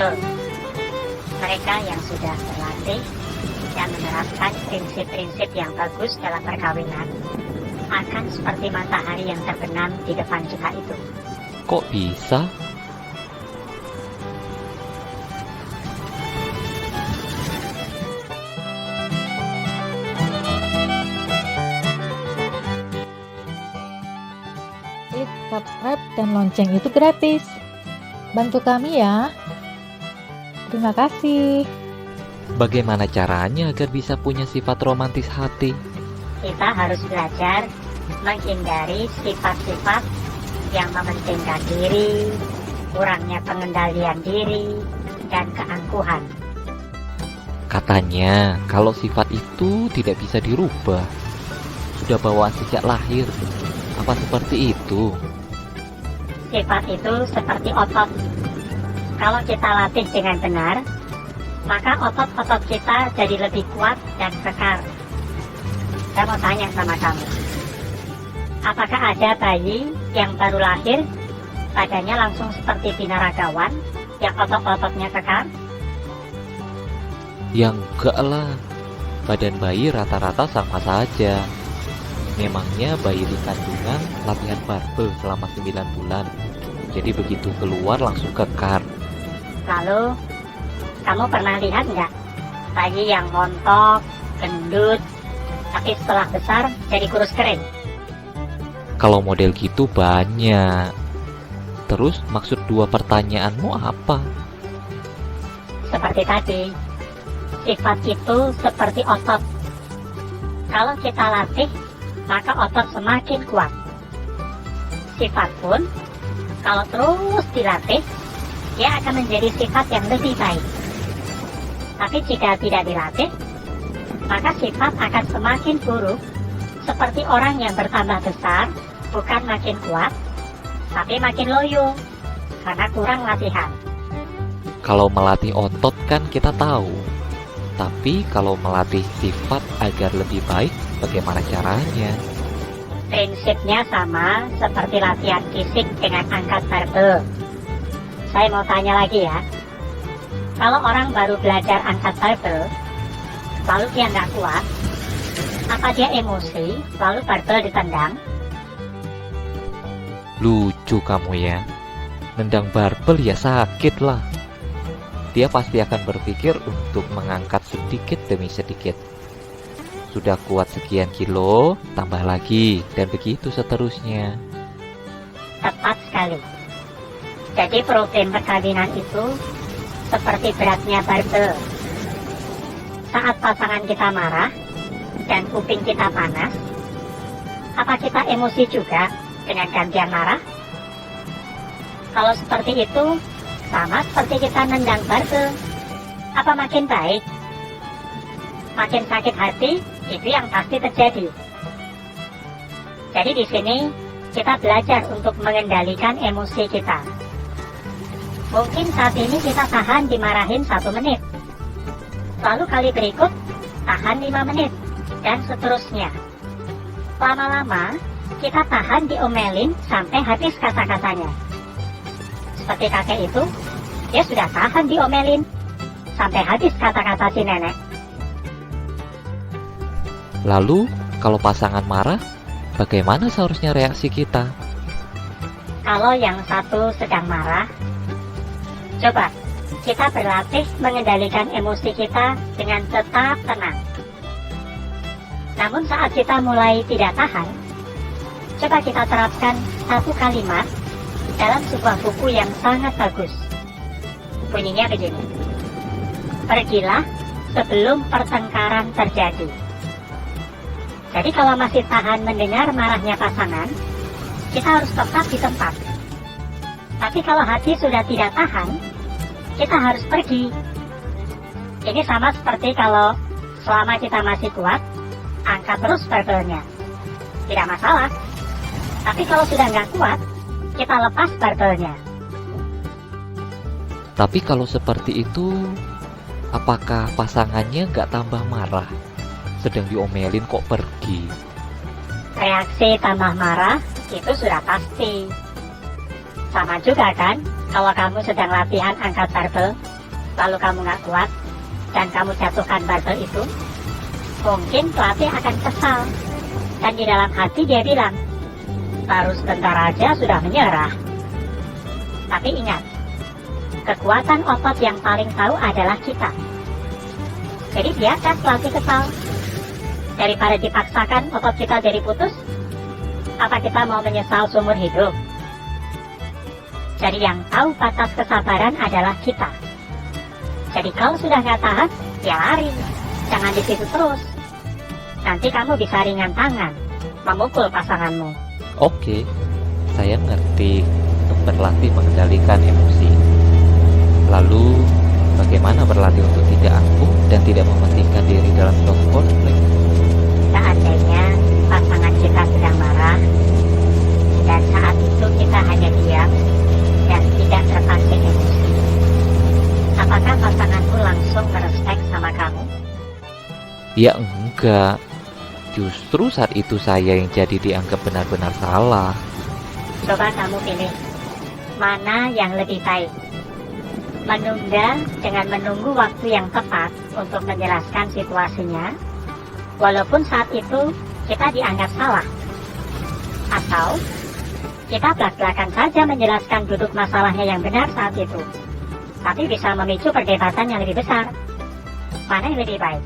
Betul. Mereka yang sudah terlatih dan menerapkan prinsip-prinsip yang bagus dalam perkawinan akan seperti matahari yang terbenam di depan kita itu. Kok bisa? Klik subscribe dan lonceng itu gratis. Bantu kami ya. Terima kasih. Bagaimana caranya agar bisa punya sifat romantis hati? Kita harus belajar menghindari sifat-sifat yang mementingkan diri, kurangnya pengendalian diri, dan keangkuhan. Katanya, kalau sifat itu tidak bisa dirubah. Sudah bawaan sejak lahir. Apa seperti itu? Sifat itu seperti otot. Kalau kita latih dengan benar, maka otot-otot kita jadi lebih kuat dan kekar. Saya mau tanya sama kamu, apakah ada bayi yang baru lahir, badannya langsung seperti binaragawan, yang otot-ototnya kekar? Yang enggak lah. Badan bayi rata-rata sama saja. Memangnya bayi di kandungan latihan barbel selama 9 bulan. Jadi begitu keluar langsung kekar. Lalu, kamu pernah lihat nggak bayi yang montok, gendut, tapi setelah besar jadi kurus kering? Kalau model gitu banyak. Terus maksud dua pertanyaanmu apa? Seperti tadi, sifat itu seperti otot. Kalau kita latih, maka otot semakin kuat. Sifat pun, kalau terus dilatih, dia akan menjadi sifat yang lebih baik. Tapi jika tidak dilatih, maka sifat akan semakin buruk, seperti orang yang bertambah besar, bukan makin kuat, tapi makin loyo, karena kurang latihan. Kalau melatih otot kan kita tahu. Tapi kalau melatih sifat agar lebih baik, bagaimana caranya? Prinsipnya sama seperti latihan fisik dengan angkat barbel. Saya mau tanya lagi ya. Kalau orang baru belajar angkat barbel, lalu dia nggak kuat, apa dia emosi, lalu barbel ditendang? Lucu kamu ya. Nendang barbel ya sakit lah. Dia pasti akan berpikir untuk mengangkat sedikit demi sedikit. Sudah kuat sekian kilo, tambah lagi, dan begitu seterusnya. Tepat sekali. Jadi problem perkawinan itu seperti beratnya barbel. Saat pasangan kita marah dan kuping kita panas, apa kita emosi juga dengan gantian marah? Kalau seperti itu, sama seperti kita nendang barbel. Apa makin baik? Makin sakit hati, itu yang pasti terjadi. Jadi di sini kita belajar untuk mengendalikan emosi kita. Mungkin saat ini kita tahan dimarahin 1 menit. Lalu kali berikut, tahan 5 menit. Dan seterusnya. Lama-lama, kita tahan diomelin sampai habis kata-katanya. Seperti kakek itu, dia sudah tahan diomelin sampai habis kata-kata si nenek. Lalu, kalau pasangan marah, bagaimana seharusnya reaksi kita? Kalau yang satu sedang marah, coba kita berlatih mengendalikan emosi kita dengan tetap tenang. Namun saat kita mulai tidak tahan, coba kita terapkan satu kalimat dalam sebuah buku yang sangat bagus. Bunyinya begini: pergilah sebelum pertengkaran terjadi. Jadi kalau masih tahan mendengar marahnya pasangan, kita harus tetap di tempat. Tapi kalau hati sudah tidak tahan, kita harus pergi. Ini sama seperti kalau selama kita masih kuat, angkat terus barbelnya. Tidak masalah. Tapi kalau sudah nggak kuat, kita lepas barbelnya. Tapi kalau seperti itu, apakah pasangannya nggak tambah marah? Sedang diomelin kok pergi? Reaksi tambah marah itu sudah pasti. Sama juga kan, kalau kamu sedang latihan angkat barbel, lalu kamu nggak kuat, dan kamu jatuhkan barbel itu, mungkin pelatih akan kesal. Dan di dalam hati dia bilang, baru sebentar aja sudah menyerah. Tapi ingat, kekuatan otot yang paling tahu adalah kita. Jadi biarkan pelatih kesal. Daripada dipaksakan otot kita jadi putus, apa kita mau menyesal seumur hidup? Jadi yang tahu batas kesabaran adalah kita. Jadi kalau sudah nggak tahan, ya lari. Jangan di situ terus. Nanti kamu bisa ringan tangan, memukul pasanganmu. Oke, saya ngerti untuk berlatih mengendalikan emosi. Lalu, bagaimana berlatih untuk tidak angkuh dan tidak mementingkan diri dalam suatu konflik? Seandainya pasangan kita sedang marah, dan saat itu kita hanya diam dan tidak terpancing emosi, apakah pasanganmu langsung merespek sama kamu? Ya enggak, justru saat itu saya yang jadi dianggap benar-benar salah. Coba kamu pilih, mana yang lebih baik? Menunda dengan menunggu waktu yang tepat untuk menjelaskan situasinya, walaupun saat itu kita dianggap salah. Atau kita belak-belakan saja menjelaskan duduk masalahnya yang benar saat itu, tapi bisa memicu perdebatan yang lebih besar. Mana yang lebih baik?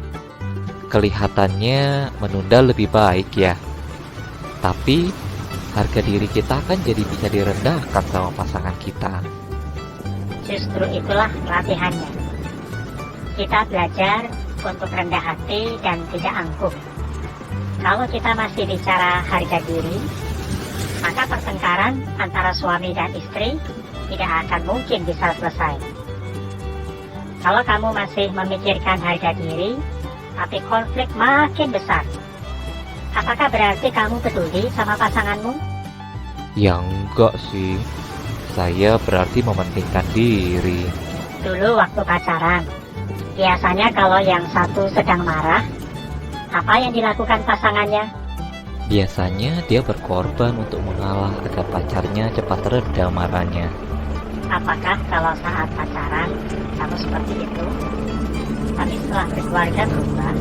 Kelihatannya menunda lebih baik ya. Tapi harga diri kita kan jadi bisa direndahkan sama pasangan kita. Justru itulah latihannya. Kita belajar untuk rendah hati dan tidak angkuh. Kalau kita masih bicara harga diri, maka pertengkaran antara suami dan istri tidak akan mungkin bisa selesai. Kalau kamu masih memikirkan harga diri, tapi konflik makin besar, apakah berarti kamu peduli sama pasanganmu? Ya enggak sih, saya berarti mementingkan diri. Dulu waktu pacaran, biasanya kalau yang satu sedang marah, apa yang dilakukan pasangannya? Biasanya dia berkorban untuk mengalah agar pacarnya cepat reda marahnya. Apakah kalau saat pacaran kamu seperti itu, tapi setelah berkeluarga berubah?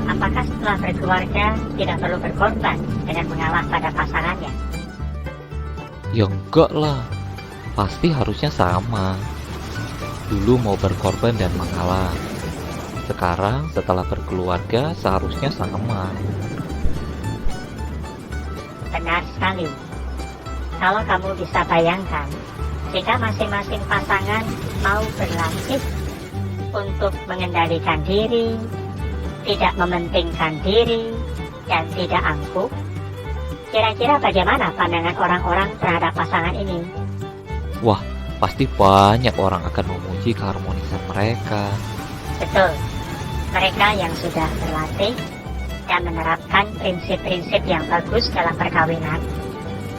Apakah setelah berkeluarga tidak perlu berkorban dengan mengalah pada pasangannya? Ya enggak lah, pasti harusnya sama. Dulu mau berkorban dan mengalah. Sekarang setelah berkeluarga seharusnya sama. Benar sekali. Kalau kamu bisa bayangkan, jika masing-masing pasangan mau berlatih untuk mengendalikan diri, tidak mementingkan diri, dan tidak angkuh, kira-kira bagaimana pandangan orang-orang terhadap pasangan ini? Wah, pasti banyak orang akan memuji keharmonisan mereka. Betul, mereka yang sudah berlatih dan menerapkan prinsip-prinsip yang bagus dalam perkawinan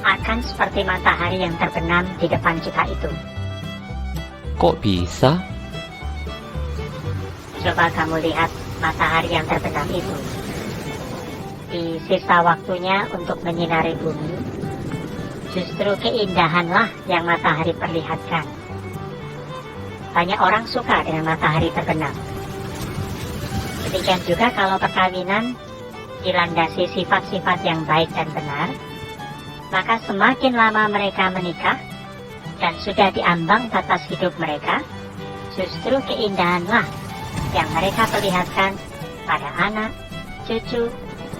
akan seperti matahari yang terbenam di depan kita itu. Kok bisa? Coba kamu lihat matahari yang terbenam itu. Di sisa waktunya untuk menyinari bumi, justru keindahanlah yang matahari perlihatkan. Banyak orang suka dengan matahari terbenam. Demikian juga kalau perkawinan dilandasi sifat-sifat yang baik dan benar, maka semakin lama mereka menikah dan sudah diambang batas hidup mereka, justru keindahanlah yang mereka perlihatkan pada anak, cucu,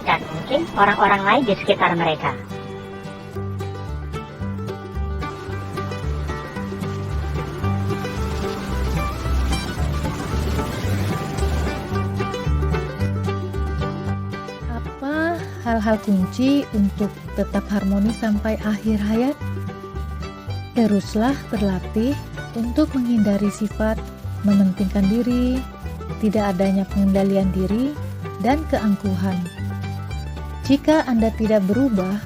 dan mungkin orang-orang lain di sekitar mereka. Apa hal-hal kunci untuk tetap harmonis sampai akhir hayat? Teruslah berlatih untuk menghindari sifat mementingkan diri, tidak adanya pengendalian diri, dan keangkuhan. Jika Anda tidak berubah,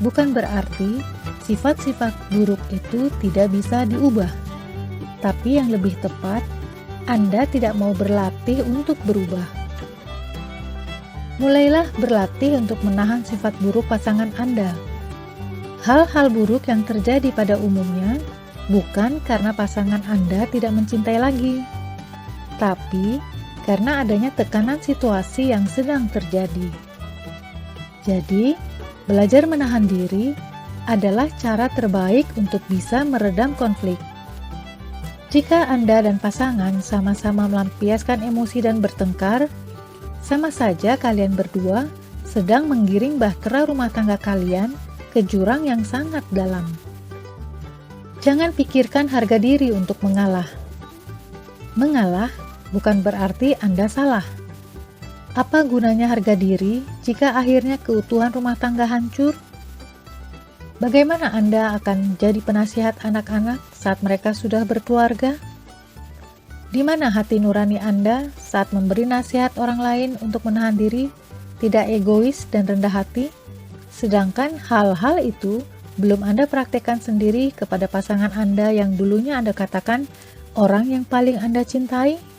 bukan berarti sifat-sifat buruk itu tidak bisa diubah. Tapi yang lebih tepat, Anda tidak mau berlatih untuk berubah. Mulailah berlatih untuk menahan sifat buruk pasangan Anda. Hal-hal buruk yang terjadi pada umumnya bukan karena pasangan Anda tidak mencintai lagi, tapi karena adanya tekanan situasi yang sedang terjadi. Jadi, belajar menahan diri adalah cara terbaik untuk bisa meredam konflik. Jika Anda dan pasangan sama-sama melampiaskan emosi dan bertengkar, sama saja kalian berdua sedang menggiring bahtera rumah tangga kalian ke jurang yang sangat dalam. Jangan pikirkan harga diri untuk mengalah. Mengalah bukan berarti Anda salah. Apa gunanya harga diri jika akhirnya keutuhan rumah tangga hancur? Bagaimana Anda akan jadi penasihat anak-anak saat mereka sudah berkeluarga? Di mana hati nurani Anda saat memberi nasihat orang lain untuk menahan diri, tidak egois dan rendah hati? Sedangkan hal-hal itu belum Anda praktekkan sendiri kepada pasangan Anda yang dulunya Anda katakan orang yang paling Anda cintai?